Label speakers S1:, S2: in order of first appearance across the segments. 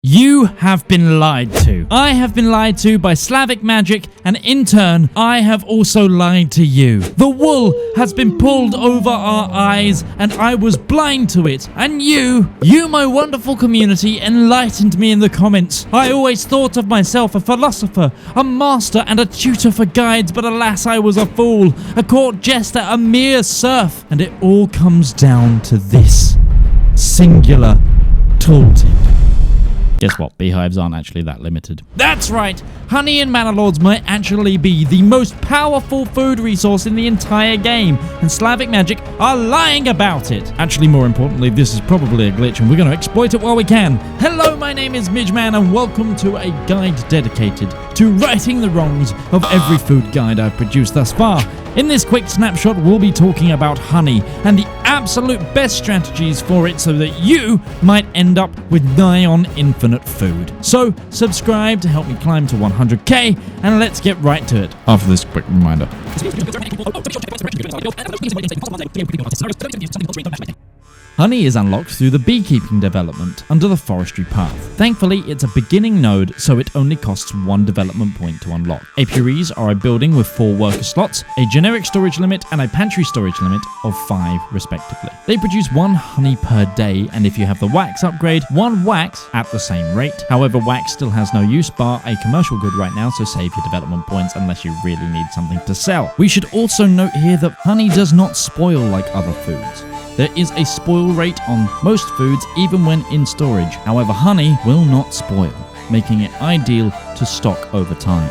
S1: You have been lied to. I have been lied to by Slavic magic, and in turn, I have also lied to you. The wool has been pulled over our eyes, and I was blind to it. And you, my wonderful community, enlightened me in the comments. I always thought of myself a philosopher, a master, and a tutor for guides, but alas, I was a fool, a court jester, a mere serf. And it all comes down to this singular tooltip. Guess what? Beehives aren't actually that limited. That's right! Honey in Manor Lords might actually be the most powerful food resource in the entire game, and Slavic magic are lying about it. Actually, more importantly, this is probably a glitch, and we're going to exploit it while we can. Hello, my name is Midgeman, and welcome to a guide dedicated to righting the wrongs of every food guide I've produced thus far. In this quick snapshot, we'll be talking about honey and the absolute best strategies for it so that you might end up with nigh on infinite food. So, subscribe to help me climb to 100k, and let's get right to it after this quick reminder. Honey is unlocked through the beekeeping development under the forestry path. Thankfully, it's a beginning node, so it only costs 1 development point to unlock. Apiaries are a building with 4 worker slots, a generic storage limit, and a pantry storage limit of 5 respectively. They produce 1 honey per day, and if you have the wax upgrade, 1 wax at the same rate. However, wax still has no use bar a commercial good right now, so save your development points unless you really need something to sell. We should also note here that honey does not spoil like other foods. There is a spoil rate on most foods even when in storage. However, honey will not spoil, making it ideal to stock over time.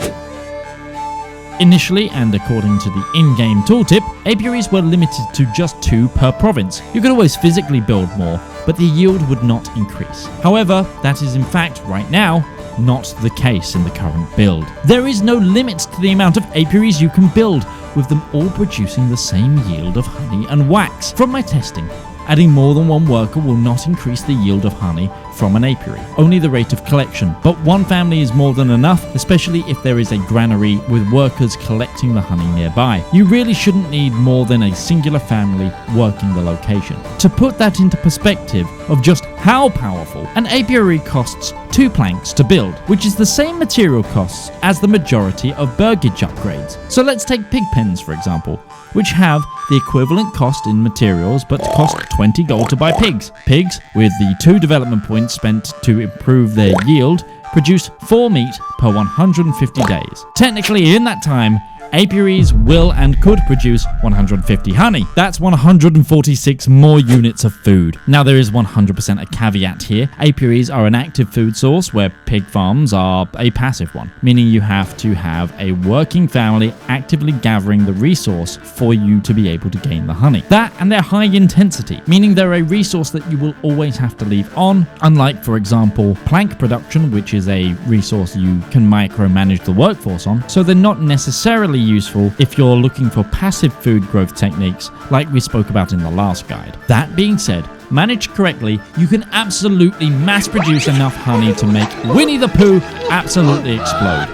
S1: Initially, and according to the in-game tooltip, apiaries were limited to just 2 per province. You could always physically build more, but the yield would not increase. However, that is in fact, right now, not the case in the current build. There is no limit to the amount of apiaries you can build, with them all producing the same yield of honey and wax. From my testing, adding more than 1 worker will not increase the yield of honey from an apiary, only the rate of collection. But 1 family is more than enough, especially if there is a granary with workers collecting the honey nearby. You really shouldn't need more than a singular family working the location. To put that into perspective of just how powerful, an apiary costs 2 planks to build, which is the same material costs as the majority of burgage upgrades. So let's take pig pens for example, which have the equivalent cost in materials but cost 20 gold to buy pigs. Pigs, with the 2 development points spent to improve their yield, produce 4 meat per 150 days. Technically, in that time, apiaries will and could produce 150 honey. That's 146 more units of food. Now there is 100% a caveat here. Apiaries are an active food source where pig farms are a passive one, meaning you have to have a working family actively gathering the resource for you to be able to gain the honey. That and they're high intensity, meaning they're a resource that you will always have to leave on, unlike for example plank production, which is a resource you can micromanage the workforce on, so they're not necessarily useful if you're looking for passive food growth techniques like we spoke about in the last guide. That being said, managed correctly, you can absolutely mass produce enough honey to make Winnie the Pooh absolutely explode.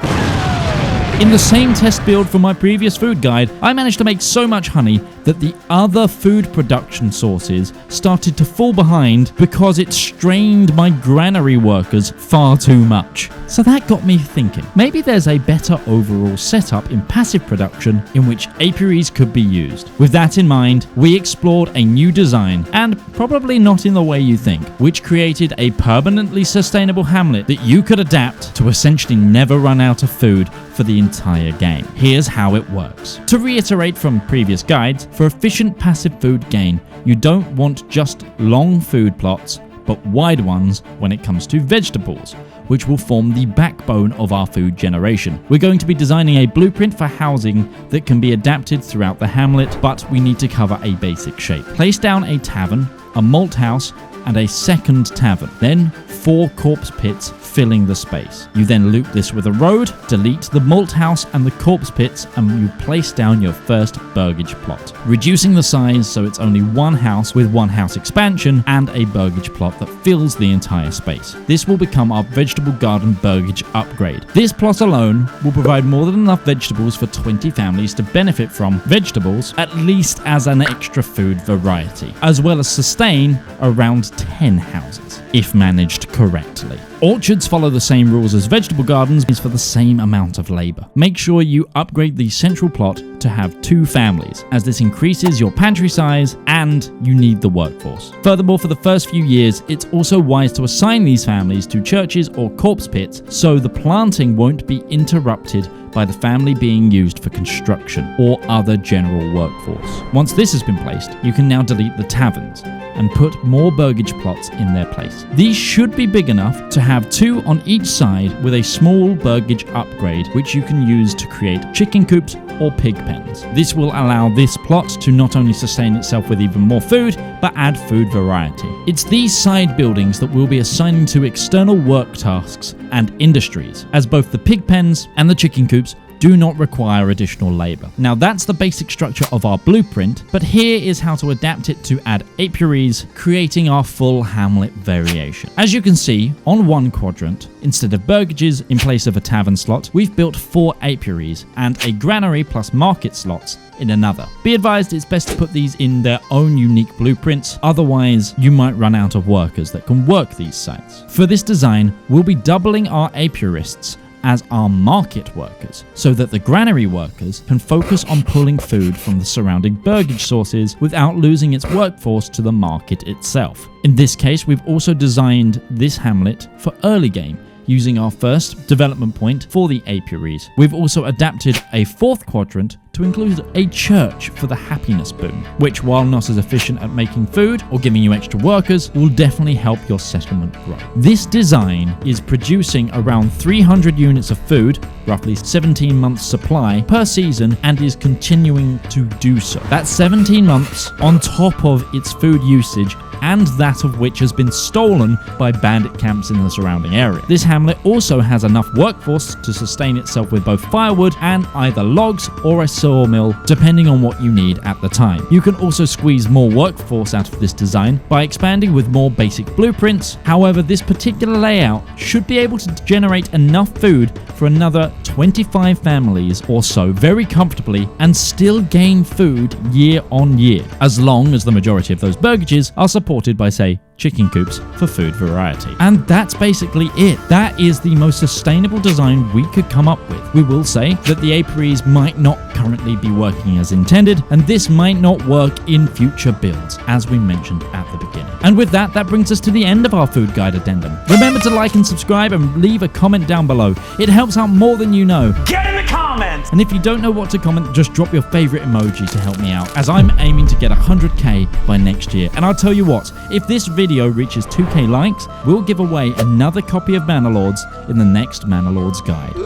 S1: In the same test build for my previous food guide, I managed to make so much honey that the other food production sources started to fall behind because it strained my granary workers far too much. So that got me thinking, maybe there's a better overall setup in passive production in which apiaries could be used. With that in mind, we explored a new design, and probably not in the way you think, which created a permanently sustainable hamlet that you could adapt to essentially never run out of food for the entire game. Here's how it works. To reiterate from previous guides, for efficient passive food gain, you don't want just long food plots, but wide ones when it comes to vegetables, which will form the backbone of our food generation. We're going to be designing a blueprint for housing that can be adapted throughout the hamlet, but we need to cover a basic shape. Place down a tavern, a malt house, and a second tavern. Then 4 corpse pits filling the space. You then loop this with a road, delete the malt house and the corpse pits, and you place down your first burgage plot, reducing the size so it's only 1 house with 1 house expansion and a burgage plot that fills the entire space. This will become our vegetable garden burgage upgrade. This plot alone will provide more than enough vegetables for 20 families to benefit from vegetables, at least as an extra food variety, as well as sustain around 10 houses, if managed correctly. Orchards follow the same rules as vegetable gardens for the same amount of labor. Make sure you upgrade the central plot to have 2 families, as this increases your pantry size and you need the workforce. Furthermore, for the first few years, it's also wise to assign these families to churches or corpse pits so the planting won't be interrupted by the family being used for construction or other general workforce. Once this has been placed, you can now delete the taverns and put more burgage plots in their place. These should be big enough to have 2 on each side with a small burgage upgrade, which you can use to create chicken coops or pig pens. This will allow this plot to not only sustain itself with even more food, but add food variety. It's these side buildings that we'll be assigning to external work tasks and industries, as both the pig pens and the chicken coops do not require additional labor. Now that's the basic structure of our blueprint, but here is how to adapt it to add apiaries, creating our full hamlet variation. As you can see, on one quadrant, instead of burgages in place of a tavern slot, we've built 4 apiaries and a granary plus market slots in another. Be advised, it's best to put these in their own unique blueprints, otherwise you might run out of workers that can work these sites. For this design, we'll be doubling our apiarists as our market workers, so that the granary workers can focus on pulling food from the surrounding burgage sources without losing its workforce to the market itself. In this case, we've also designed this hamlet for early game, using our first development point for the apiaries. We've also adapted a 4th quadrant to include a church for the happiness boom, which, while not as efficient at making food or giving you extra workers, will definitely help your settlement grow. This design is producing around 300 units of food, roughly 17 months supply per season, and is continuing to do so. That's 17 months on top of its food usage, and that of which has been stolen by bandit camps in the surrounding area. This hamlet also has enough workforce to sustain itself with both firewood and either logs or a sawmill, depending on what you need at the time. You can also squeeze more workforce out of this design by expanding with more basic blueprints. However, this particular layout should be able to generate enough food for another 25 families or so very comfortably and still gain food year on year, as long as the majority of those burgages are supported by, say, chicken coops for food variety. And that's basically it. That is the most sustainable design we could come up with. We will say that the apiaries might not currently be working as intended, and this might not work in future builds, as we mentioned at the beginning. And with that, that brings us to the end of our food guide addendum. Remember to like and subscribe and leave a comment down below. It helps out more than you know.
S2: Get in the comments!
S1: And if you don't know what to comment, just drop your favorite emoji to help me out, as I'm aiming to get 100k by next year. And I'll tell you what, if this video reaches 2k likes, we'll give away another copy of Manor Lords in the next Manor Lords guide.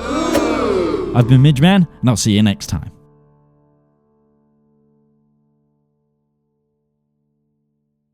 S1: I've been Midgeman, and I'll see you next time.